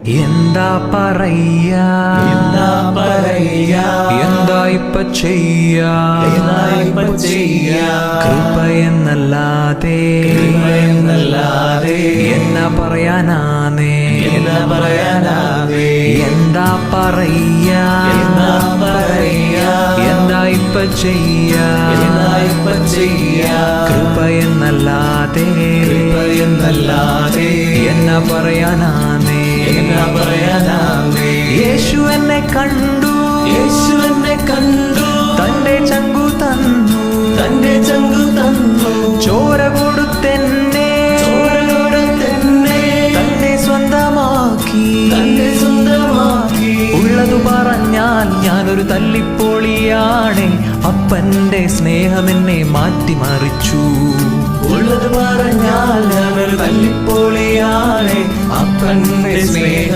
എന്താ പറയാ എന്താ ഇപ്പ ചെയ്യാ കൃപയെന്നല്ലാതെ എന്നാ പറയാനാന്നേ എന്താ പറയാ എന്താ ഇപ്പ ചെയ്യാ കൃപയെന്നല്ലാതെ എന്നാ പറയാനാന്നേ യേശു എന്നെ കണ്ടു തന്റെ ചങ്കു തന്നു ചോര കൊടുത്തെന്നെ തന്നെ സ്വന്തമാക്കി ഉള്ളതു പറഞ്ഞാൽ ഞാനൊരു തല്ലിപ്പൊളിയാണ്. അപ്പന്റെ സ്നേഹമെന്നെ മാറ്റിമറിച്ചു. ഉള്ളത് പറഞ്ഞാൽ ഞാനൊരു തല്ലിപ്പൊളിയാണ്. അപ്പന്റെ സ്നേഹം